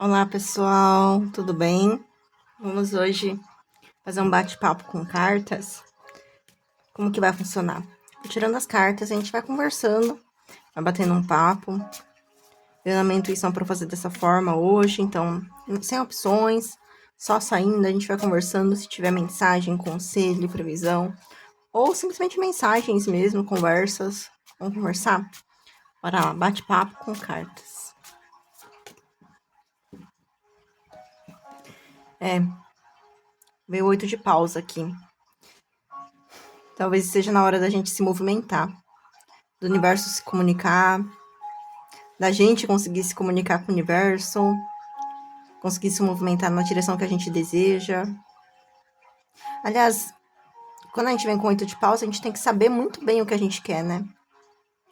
Olá, pessoal, tudo bem? Vamos hoje fazer um bate-papo com cartas. Como que vai funcionar? Tirando as cartas, a gente vai conversando, vai batendo um papo. Eu na minha intuição para fazer dessa forma hoje, então, sem opções, só saindo, a gente vai conversando. Se tiver mensagem, conselho, previsão, ou simplesmente mensagens mesmo, conversas. Vamos conversar? Bora lá, bate-papo com cartas. Veio 8 de paus aqui. Talvez seja na hora da gente se movimentar, do universo se comunicar, da gente conseguir se comunicar com o universo, conseguir se movimentar na direção que a gente deseja. Aliás, quando a gente vem com 8 de paus, a gente tem que saber muito bem o que a gente quer, né?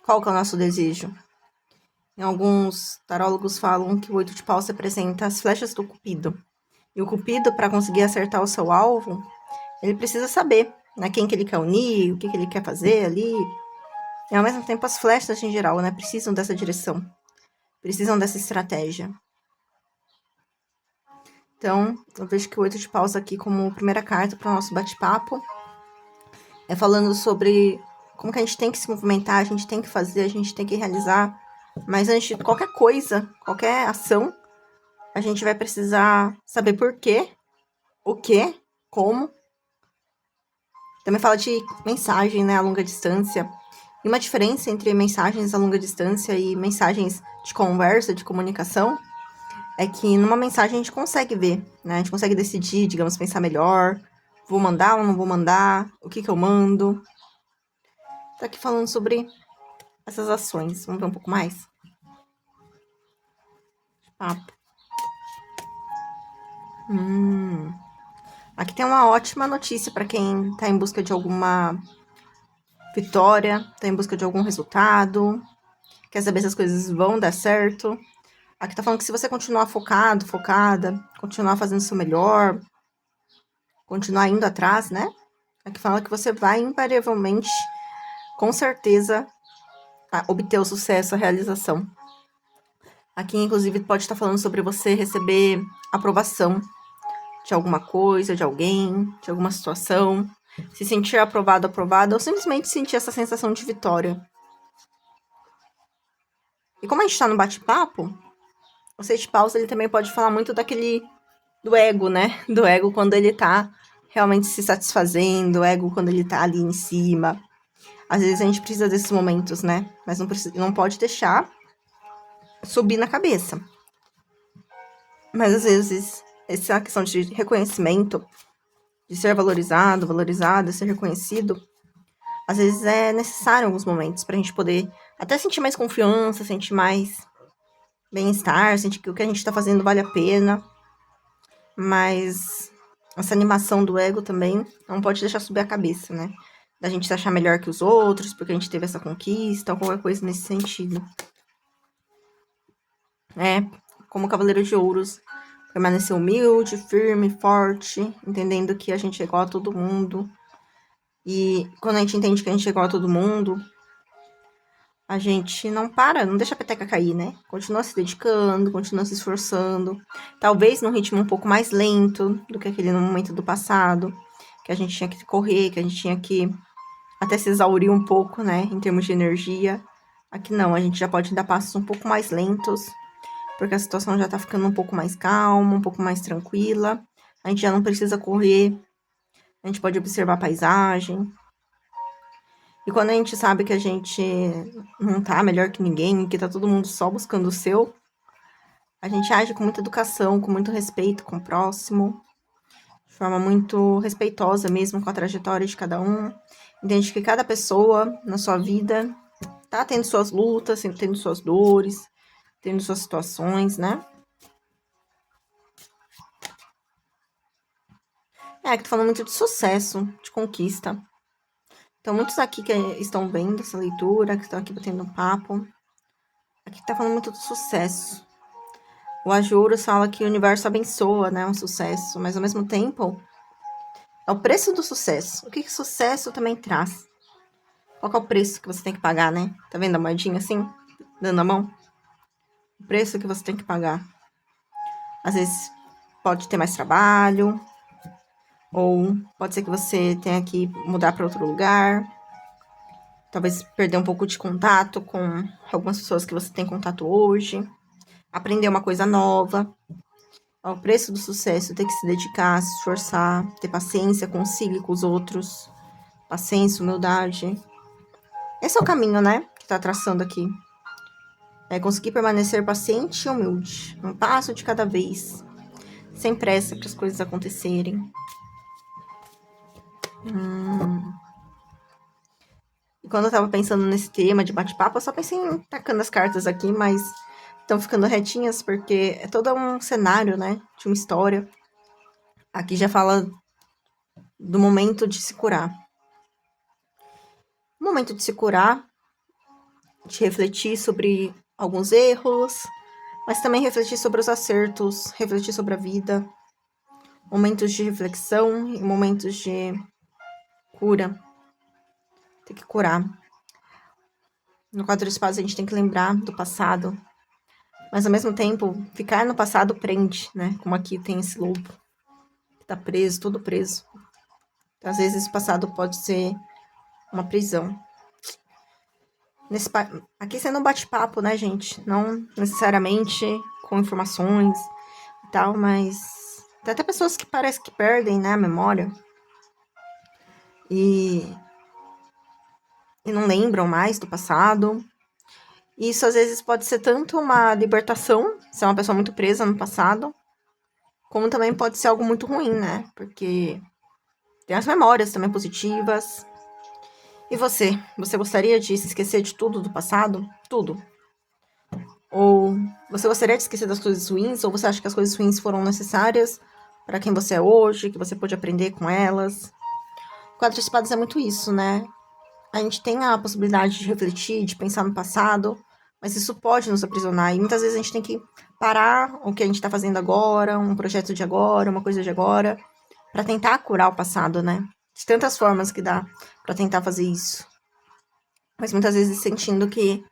Qual que é o nosso desejo? Em alguns tarólogos falam que o 8 de paus representa as flechas do Cupido. E o Cupido, para conseguir acertar o seu alvo, ele precisa saber, né, quem que ele quer unir, o que ele quer fazer ali. E ao mesmo tempo as flechas em geral, né, precisam dessa direção, precisam dessa estratégia. Então, eu vejo que o 8 de paus aqui como primeira carta para o nosso bate-papo é falando sobre como que a gente tem que se movimentar, a gente tem que fazer, a gente tem que realizar. Mas antes de qualquer coisa, qualquer ação, a gente vai precisar saber por quê, o que, como. Também fala de mensagem, né, a longa distância. E uma diferença entre mensagens a longa distância e mensagens de conversa, de comunicação, é que numa mensagem a gente consegue ver, né? A gente consegue decidir, digamos, pensar melhor. Vou mandar ou não vou mandar? O que eu mando? Tá aqui falando sobre essas ações. Vamos ver um pouco mais? Papo. Aqui tem uma ótima notícia para quem tá em busca de alguma vitória, tá em busca de algum resultado, quer saber se as coisas vão dar certo. Aqui tá falando que se você continuar focado, focada, continuar fazendo o seu melhor, continuar indo atrás, né? Aqui fala que você vai invariavelmente, com certeza, obter o sucesso, a realização. Aqui, inclusive, pode estar falando sobre você receber aprovação de alguma coisa, de alguém, de alguma situação. Se sentir aprovado, aprovada, ou simplesmente sentir essa sensação de vitória. E como a gente tá no bate-papo, o 6 de paus, ele também pode falar muito do ego, né? Do ego quando ele tá realmente se satisfazendo, o ego quando ele tá ali em cima. Às vezes a gente precisa desses momentos, né? Mas não pode deixar subir na cabeça. Mas às vezes, essa questão de reconhecimento, de ser valorizado, valorizada, ser reconhecido, às vezes é necessário em alguns momentos pra gente poder até sentir mais confiança, sentir mais bem-estar, sentir que o que a gente tá fazendo vale a pena. Mas essa animação do ego também não pode deixar subir a cabeça, né? Da gente se achar melhor que os outros, porque a gente teve essa conquista, ou qualquer coisa nesse sentido. Como Cavaleiro de Ouros, permanecer humilde, firme, forte, entendendo que a gente é igual a todo mundo. E quando a gente entende que a gente é igual a todo mundo, a gente não para, não deixa a peteca cair, né? Continua se dedicando, continua se esforçando. Talvez num ritmo um pouco mais lento do que aquele no momento do passado, que a gente tinha que correr, que a gente tinha que até se exaurir um pouco, né? Em termos de energia. Aqui não, a gente já pode dar passos um pouco mais lentos, porque a situação já tá ficando um pouco mais calma, um pouco mais tranquila. A gente já não precisa correr, a gente pode observar a paisagem. E quando a gente sabe que a gente não tá melhor que ninguém, que tá todo mundo só buscando o seu, a gente age com muita educação, com muito respeito com o próximo, de forma muito respeitosa mesmo com a trajetória de cada um. Entende que cada pessoa na sua vida tá tendo suas lutas, tendo suas dores, tendo suas situações, né? Que tô falando muito de sucesso, de conquista. Então, muitos aqui que estão vendo essa leitura, que estão aqui batendo um papo, aqui tá falando muito do sucesso. O Ajuros fala que o universo abençoa, né, um sucesso, mas ao mesmo tempo é o preço do sucesso. O que o sucesso também traz? Qual que é o preço que você tem que pagar, né? Tá vendo a moedinha assim, dando a mão? O preço que você tem que pagar. Às vezes pode ter mais trabalho, ou pode ser que você tenha que mudar para outro lugar, talvez perder um pouco de contato com algumas pessoas que você tem contato hoje, aprender uma coisa nova. O preço do sucesso, ter que se dedicar, se esforçar, ter paciência consigo e com os outros, paciência, humildade. Esse é o caminho, né, que tá traçando aqui. É conseguir permanecer paciente e humilde, um passo de cada vez, sem pressa para as coisas acontecerem. E quando eu tava pensando nesse tema de bate-papo, eu só pensei em tacando as cartas aqui, mas estão ficando retinhas porque é todo um cenário, né, de uma história. Aqui já fala do momento de se curar. O momento de se curar, de refletir sobre alguns erros, mas também refletir sobre os acertos, refletir sobre a vida, momentos de reflexão e momentos de cura. Tem que curar. No quadro de espadas a gente tem que lembrar do passado, mas ao mesmo tempo, ficar no passado prende, né? Como aqui tem esse lobo que tá preso, todo preso. Então, às vezes o passado pode ser uma prisão. Aqui sendo um bate-papo, né, gente? Não necessariamente com informações e tal, mas tem até pessoas que parecem que perdem, né, a memória e não lembram mais do passado. E isso às vezes pode ser tanto uma libertação, se é uma pessoa muito presa no passado, como também pode ser algo muito ruim, né? Porque tem as memórias também positivas. E você? Você gostaria de se esquecer de tudo do passado? Tudo? Ou você gostaria de esquecer das coisas ruins? Ou você acha que as coisas ruins foram necessárias para quem você é hoje, que você pôde aprender com elas? O quadro de espadas é muito isso, né? A gente tem a possibilidade de refletir, de pensar no passado, mas isso pode nos aprisionar. E muitas vezes a gente tem que parar o que a gente está fazendo agora, um projeto de agora, uma coisa de agora, para tentar curar o passado, né? De tantas formas que dá para tentar fazer isso. Mas muitas vezes sentindo que,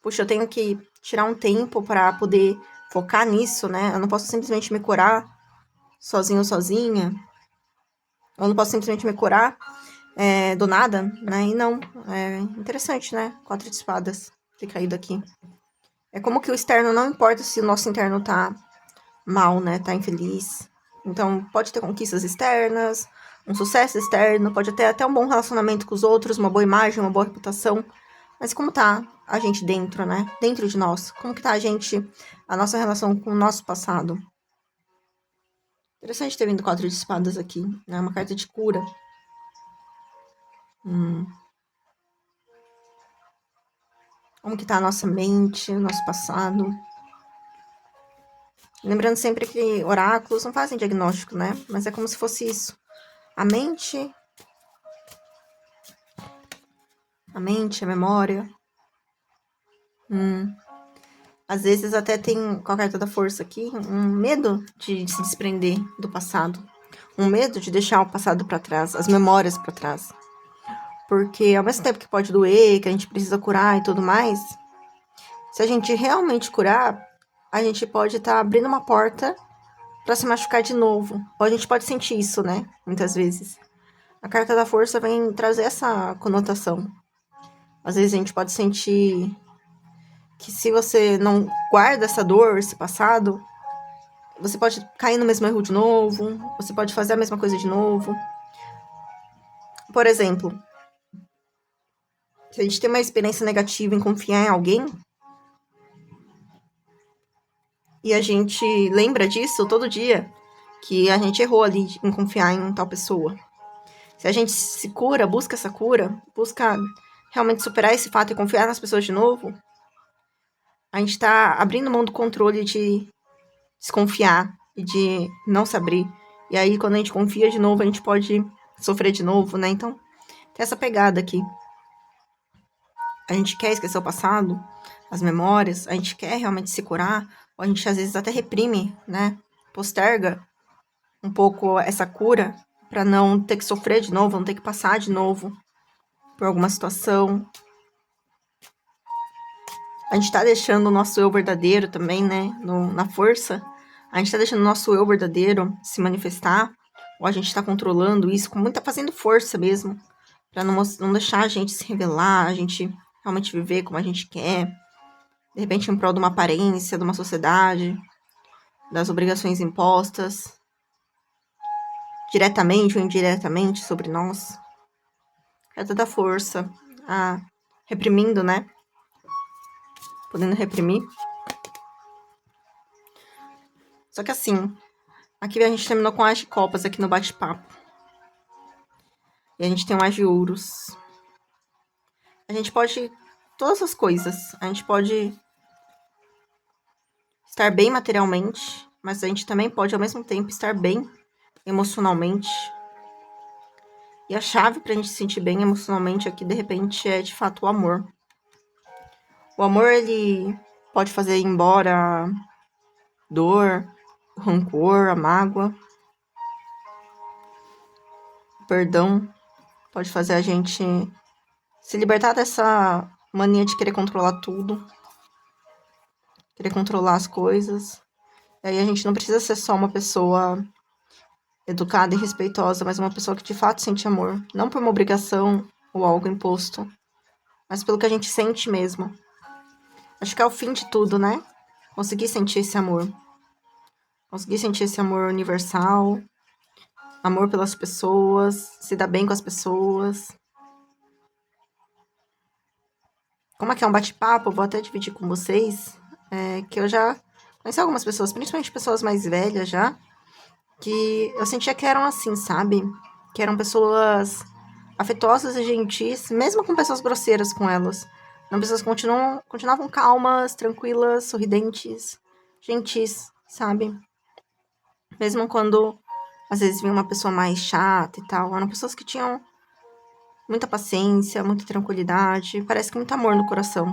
puxa, eu tenho que tirar um tempo para poder focar nisso, né? Eu não posso simplesmente me curar sozinho ou sozinha. Eu não posso simplesmente me curar do nada, né? E não, é interessante, né? 4 de espadas ter caído aqui. É como que o externo não importa se o nosso interno tá mal, né? Tá infeliz. Então, pode ter conquistas externas, um sucesso externo, pode ter até um bom relacionamento com os outros, uma boa imagem, uma boa reputação. Mas como tá a gente dentro, né? Dentro de nós. Como que tá a nossa relação com o nosso passado? Interessante ter vindo 4 de espadas aqui, né? Uma carta de cura. Como que tá a nossa mente, o nosso passado. Lembrando sempre que oráculos não fazem diagnóstico, né? Mas é como se fosse isso. A mente, a memória. Às vezes até tem, com a carta da força aqui, um medo de se desprender do passado. Um medo de deixar o passado para trás, as memórias para trás. Porque ao mesmo tempo que pode doer, que a gente precisa curar e tudo mais, se a gente realmente curar, a gente pode estar abrindo uma porta para se machucar de novo. Ou a gente pode sentir isso, né? Muitas vezes. A carta da força vem trazer essa conotação. Às vezes a gente pode sentir que se você não guarda essa dor, esse passado, você pode cair no mesmo erro de novo, você pode fazer a mesma coisa de novo. Por exemplo, se a gente tem uma experiência negativa em confiar em alguém, e a gente lembra disso todo dia, que a gente errou ali em confiar em tal pessoa. Se a gente se cura, busca essa cura, busca realmente superar esse fato e confiar nas pessoas de novo, a gente tá abrindo mão do controle de desconfiar e de não se abrir. E aí, quando a gente confia de novo, a gente pode sofrer de novo, né? Então, tem essa pegada aqui. A gente quer esquecer o passado, as memórias, a gente quer realmente se curar, ou a gente às vezes até reprime, né? Posterga um pouco essa cura para não ter que sofrer de novo, não ter que passar de novo por alguma situação. A gente tá deixando o nosso eu verdadeiro também, né? Na força, A gente tá deixando o nosso eu verdadeiro se manifestar, ou a gente tá controlando isso com muita, fazendo força mesmo, pra não deixar a gente se revelar, a gente realmente viver como a gente quer, de repente em prol de uma aparência, de uma sociedade, das obrigações impostas, diretamente ou indiretamente sobre nós. É toda força, reprimindo, né? Podendo reprimir. Só que assim, aqui a gente terminou com as de copas aqui no bate-papo. E a gente tem um as de ouros. A gente pode todas as coisas. A gente pode estar bem materialmente, mas a gente também pode ao mesmo tempo estar bem emocionalmente. E a chave pra gente se sentir bem emocionalmente aqui, de repente, é de fato o amor. O amor, ele pode fazer ir embora a dor, o rancor, a mágoa. O perdão pode fazer a gente se libertar dessa mania de querer controlar tudo, querer controlar as coisas. E aí a gente não precisa ser só uma pessoa educada e respeitosa, mas uma pessoa que de fato sente amor. Não por uma obrigação ou algo imposto, mas pelo que a gente sente mesmo. Acho que é o fim de tudo, né? Conseguir sentir esse amor. Conseguir sentir esse amor universal, amor pelas pessoas, se dar bem com as pessoas. Como aqui é um bate-papo, eu vou até dividir com vocês, que eu já conheci algumas pessoas, principalmente pessoas mais velhas já, que eu sentia que eram assim, sabe? Que eram pessoas afetuosas e gentis, mesmo com pessoas grosseiras com elas. Eram pessoas que continuavam calmas, tranquilas, sorridentes, gentis, sabe? Mesmo quando às vezes vinha uma pessoa mais chata e tal, eram pessoas que tinham muita paciência, muita tranquilidade, parece que muito amor no coração.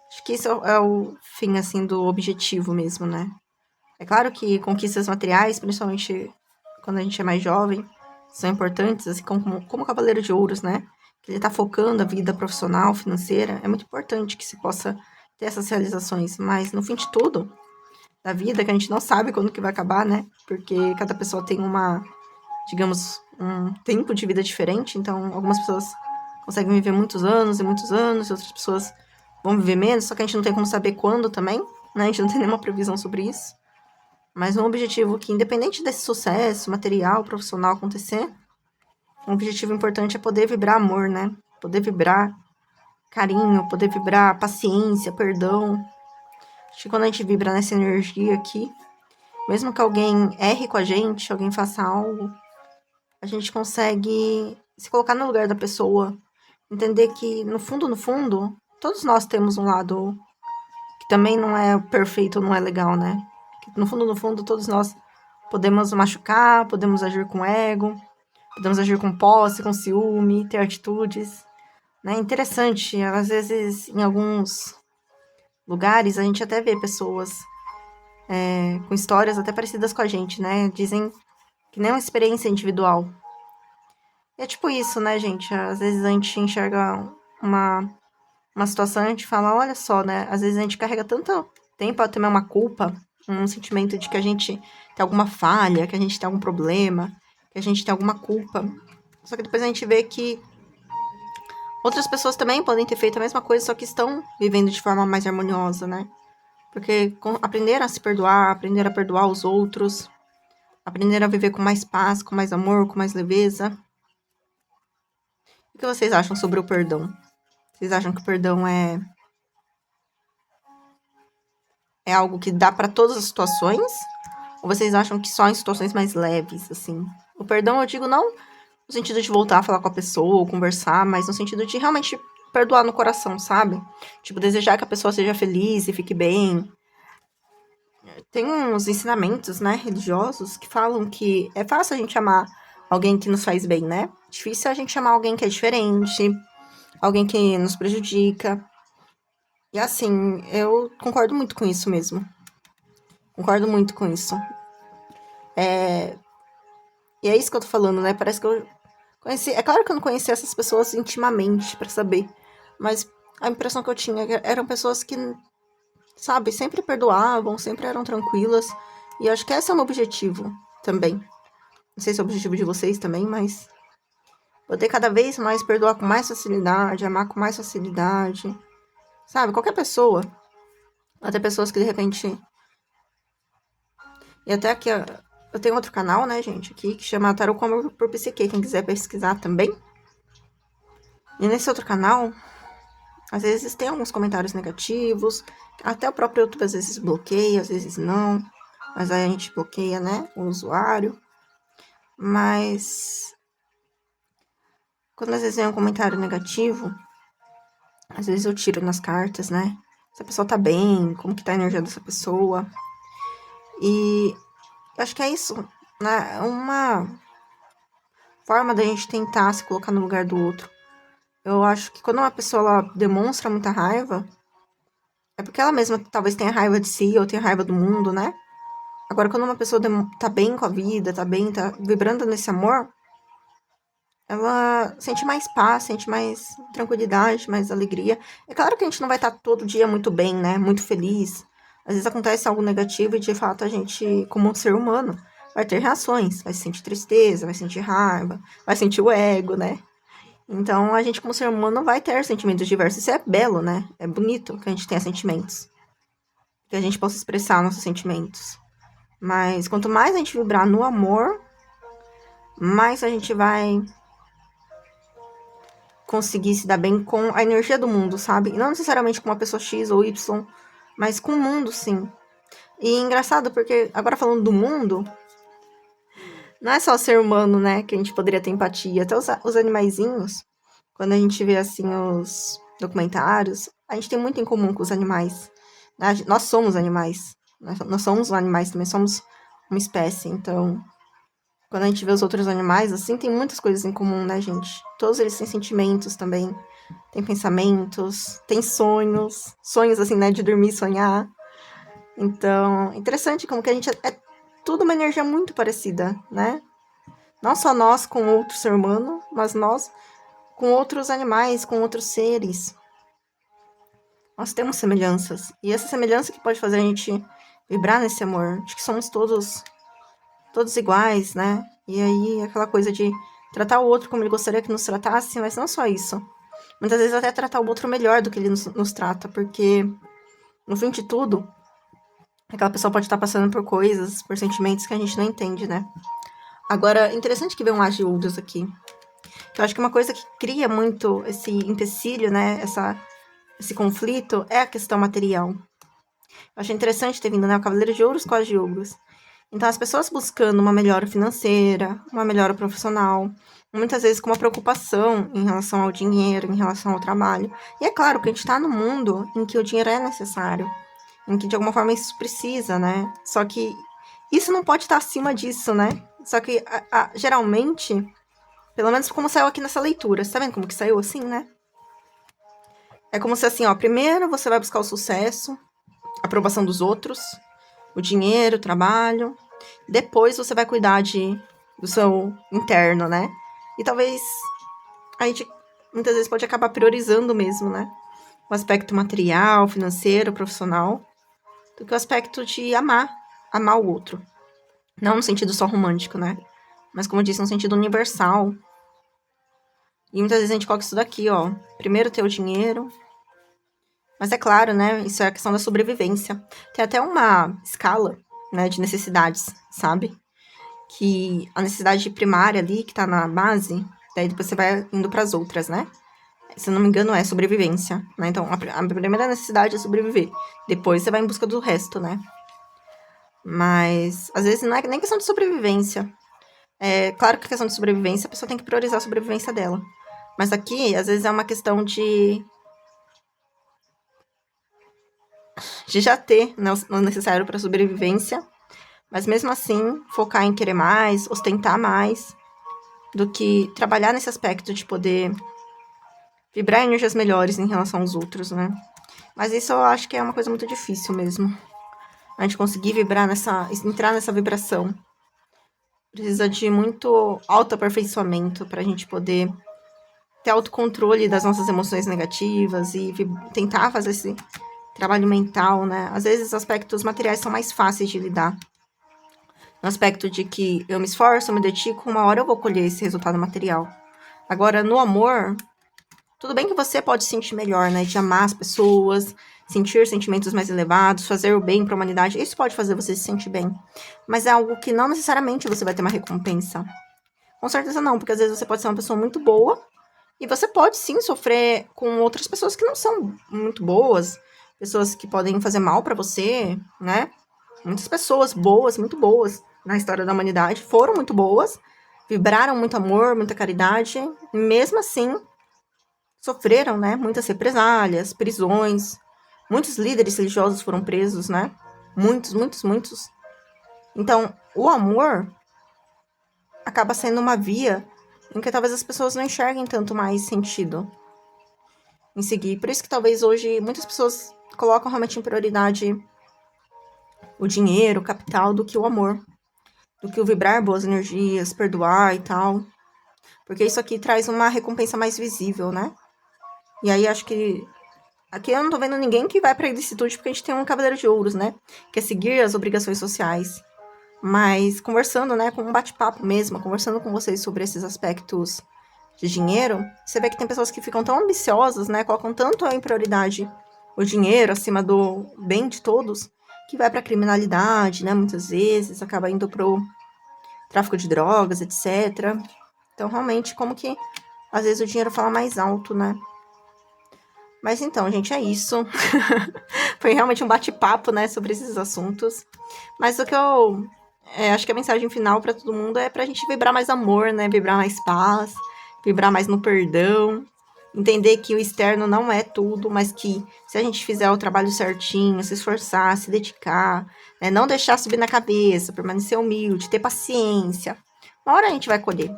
Acho que isso é o fim, assim, do objetivo mesmo, né? É claro que conquistas materiais, principalmente quando a gente é mais jovem, são importantes, assim como o Cavaleiro de Ouros, né? Que ele tá focando a vida profissional, financeira. É muito importante que se possa ter essas realizações. Mas no fim de tudo, da vida, que a gente não sabe quando que vai acabar, né? Porque cada pessoa tem digamos, um tempo de vida diferente. Então, algumas pessoas conseguem viver muitos anos, e outras pessoas vão viver menos, só que a gente não tem como saber quando também, né? A gente não tem nenhuma previsão sobre isso. Mas um objetivo que, independente desse sucesso material, profissional acontecer, um objetivo importante é poder vibrar amor, né? Poder vibrar carinho, poder vibrar paciência, perdão. Acho que quando a gente vibra nessa energia aqui, mesmo que alguém erre com a gente, alguém faça algo, a gente consegue se colocar no lugar da pessoa, entender que, no fundo, todos nós temos um lado que também não é perfeito, não é legal, né? Que no fundo, todos nós podemos machucar, podemos agir com ego, podemos agir com posse, com ciúme, ter atitudes, né? Interessante, às vezes, em alguns lugares, a gente até vê pessoas com histórias até parecidas com a gente, né? Dizem que nem uma experiência individual. E é tipo isso, né, gente? Às vezes a gente enxerga uma situação e a gente fala, olha só, né? Às vezes a gente carrega tanto tempo até uma culpa, um sentimento de que a gente tem alguma falha, que a gente tem algum problema, que a gente tem alguma culpa. Só que depois a gente vê que outras pessoas também podem ter feito a mesma coisa, só que estão vivendo de forma mais harmoniosa, né? Porque aprenderam a se perdoar, aprenderam a perdoar os outros, aprenderam a viver com mais paz, com mais amor, com mais leveza. O que vocês acham sobre o perdão? Vocês acham que o perdão é algo que dá para todas as situações? Ou vocês acham que só em situações mais leves, assim? O perdão, eu digo não no sentido de voltar a falar com a pessoa ou conversar, mas no sentido de realmente perdoar no coração, sabe? Tipo, desejar que a pessoa seja feliz e fique bem. Tem uns ensinamentos, né, religiosos que falam que é fácil a gente amar alguém que nos faz bem, né? Difícil a gente amar alguém que é diferente, alguém que nos prejudica. E assim, eu concordo muito com isso mesmo. Concordo muito com isso. E é isso que eu tô falando, né? Parece que eu conheci. É claro que eu não conhecia essas pessoas intimamente pra saber. Mas a impressão que eu tinha eram pessoas que sabe? Sempre perdoavam, sempre eram tranquilas. E eu acho que esse é o meu objetivo também. Não sei se é o objetivo de vocês também, mas poder cada vez mais perdoar com mais facilidade, amar com mais facilidade. Sabe? Qualquer pessoa. Até pessoas que de repente. E até aqui, eu tenho outro canal, né, gente, aqui, que chama Tarot Como por Psique, quem quiser pesquisar também. E nesse outro canal, às vezes tem alguns comentários negativos, até o próprio YouTube às vezes bloqueia, às vezes não. Mas aí a gente bloqueia, né, o usuário. Mas quando às vezes vem um comentário negativo, às vezes eu tiro nas cartas, né? Se a pessoa tá bem, como que tá a energia dessa pessoa. E eu acho que é isso, né? É uma forma da gente tentar se colocar no lugar do outro. Eu acho que quando uma pessoa ela demonstra muita raiva, é porque ela mesma talvez tenha raiva de si ou tenha raiva do mundo, né? Agora, quando uma pessoa tá bem com a vida, tá bem, tá vibrando nesse amor, ela sente mais paz, sente mais tranquilidade, mais alegria. É claro que a gente não vai estar todo dia muito bem, né? Muito feliz. Às vezes acontece algo negativo e, de fato, a gente, como um ser humano, vai ter reações. Vai sentir tristeza, vai sentir raiva, vai sentir o ego, né? Então, a gente, como ser humano, vai ter sentimentos diversos. Isso é belo, né? É bonito que a gente tenha sentimentos. Que a gente possa expressar nossos sentimentos. Mas quanto mais a gente vibrar no amor, mais a gente vai conseguir se dar bem com a energia do mundo, sabe? E não necessariamente com uma pessoa X ou Y, mas com o mundo, sim. E engraçado, porque agora falando do mundo, não é só ser humano, né, que a gente poderia ter empatia. Até os animaizinhos, quando a gente vê, assim, os documentários, a gente tem muito em comum com os animais. Né? Nós somos animais. Nós somos animais também, somos uma espécie. Então, quando a gente vê os outros animais, assim, tem muitas coisas em comum, né, gente? Todos eles têm sentimentos também. Tem pensamentos, tem sonhos. Sonhos, assim, né, de dormir e sonhar. Então, interessante como que a gente é tudo uma energia muito parecida, né? Não só nós com outro ser humano, mas nós com outros animais, com outros seres. Nós temos semelhanças. E essa semelhança que pode fazer a gente vibrar nesse amor, de que somos todos iguais, né? E aí aquela coisa de tratar o outro como ele gostaria que nos tratasse, mas não só isso. Muitas vezes até tratar o outro melhor do que ele nos trata, porque no fim de tudo, aquela pessoa pode estar passando por coisas, por sentimentos que a gente não entende, né? Agora, interessante que vê um Agiudas aqui. Eu acho que uma coisa que cria muito esse empecilho, né? Esse conflito é a questão material. Eu achei interessante ter vindo, né? O Cavaleiro de Ouros com as de Ouros. Então, as pessoas buscando uma melhora financeira, uma melhora profissional, muitas vezes com uma preocupação em relação ao dinheiro, em relação ao trabalho. E é claro que a gente está num mundo em que o dinheiro é necessário, em que de alguma forma isso precisa, né? Só que isso não pode estar acima disso, né? Só que geralmente, pelo menos como saiu aqui nessa leitura, você tá vendo como que saiu assim, né? É como se assim, ó, primeiro você vai buscar o sucesso, a aprovação dos outros, o dinheiro, o trabalho. Depois você vai cuidar do seu interno, né? E talvez a gente muitas vezes pode acabar priorizando mesmo, né? O aspecto material, financeiro, profissional, do que o aspecto de amar o outro. Não no sentido só romântico, né? Mas como eu disse, no sentido universal. E muitas vezes a gente coloca isso daqui, ó. Primeiro ter o dinheiro. Mas é claro, né? Isso é a questão da sobrevivência. Tem até uma escala, né, de necessidades, sabe? Que a necessidade primária ali, que tá na base, daí depois você vai indo para as outras, né? Se eu não me engano, é sobrevivência, né? Então, a primeira necessidade é sobreviver. Depois você vai em busca do resto, né? Mas, às vezes, não é nem questão de sobrevivência. É claro que a questão de sobrevivência, a pessoa tem que priorizar a sobrevivência dela. Mas aqui, às vezes, é uma questão de já ter, né, o necessário para sobrevivência. Mas, mesmo assim, focar em querer mais, ostentar mais, do que trabalhar nesse aspecto de poder vibrar energias melhores em relação aos outros, né? Mas isso eu acho que é uma coisa muito difícil mesmo. A gente conseguir entrar nessa vibração. Precisa de muito autoaperfeiçoamento pra gente poder ter autocontrole das nossas emoções negativas e tentar fazer esse trabalho mental, né? Às vezes os aspectos materiais são mais fáceis de lidar. No aspecto de que eu me esforço, eu me dedico, uma hora eu vou colher esse resultado material. Agora, no amor, tudo bem que você pode se sentir melhor, né? De amar as pessoas, sentir sentimentos mais elevados, fazer o bem para a humanidade. Isso pode fazer você se sentir bem. Mas é algo que não necessariamente você vai ter uma recompensa. Com certeza não, porque às vezes você pode ser uma pessoa muito boa e você pode sim sofrer com outras pessoas que não são muito boas, pessoas que podem fazer mal para você, né? Muitas pessoas boas, muito boas na história da humanidade foram muito boas, vibraram muito amor, muita caridade, e mesmo assim sofreram, né? Muitas represálias, prisões. Muitos líderes religiosos foram presos, né? Muitos, muitos, muitos. Então, o amor acaba sendo uma via em que talvez as pessoas não enxerguem tanto mais sentido em seguir. Por isso que talvez hoje muitas pessoas colocam realmente em prioridade o dinheiro, o capital, do que o amor. Do que o vibrar boas energias, perdoar e tal. Porque isso aqui traz uma recompensa mais visível, né? E aí acho que... Aqui eu não tô vendo ninguém que vai pra ilicitude, porque a gente tem um Cavaleiro de Ouros, né? Que é seguir as obrigações sociais. Mas conversando, né, com um bate-papo mesmo, conversando com vocês sobre esses aspectos de dinheiro, você vê que tem pessoas que ficam tão ambiciosas, né, colocam tanto em prioridade o dinheiro acima do bem de todos, que vai pra criminalidade, né, muitas vezes, acaba indo pro tráfico de drogas, etc. Então, realmente, como que às vezes o dinheiro fala mais alto, né? Mas então, gente, é isso. Foi realmente um bate-papo, né, sobre esses assuntos. Mas o que eu acho que a mensagem final para todo mundo é pra gente vibrar mais amor, né? Vibrar mais paz, vibrar mais no perdão. Entender que o externo não é tudo, mas que se a gente fizer o trabalho certinho, se esforçar, se dedicar, né, não deixar subir na cabeça, permanecer humilde, ter paciência, uma hora a gente vai colher.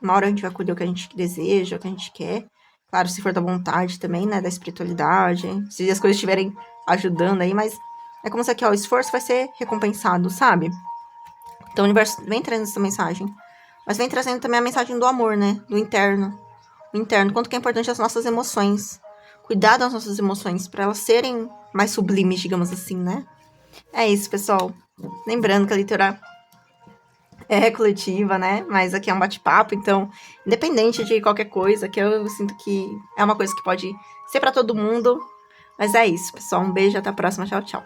Uma hora a gente vai colher o que a gente deseja, o que a gente quer. Claro, se for da vontade também, né? Da espiritualidade. Se as coisas estiverem ajudando aí, mas é como se aqui, ó, o esforço vai ser recompensado, sabe? Então o universo vem trazendo essa mensagem. Mas vem trazendo também a mensagem do amor, né? Do interno. O interno. Quanto que é importante as nossas emoções. Cuidar das nossas emoções, para elas serem mais sublimes, digamos assim, né? É isso, pessoal. Lembrando que a leitura é coletiva, né? Mas aqui é um bate-papo, então, independente de qualquer coisa, que eu sinto que é uma coisa que pode ser para todo mundo. Mas é isso, pessoal. Um beijo, até a próxima. Tchau, tchau.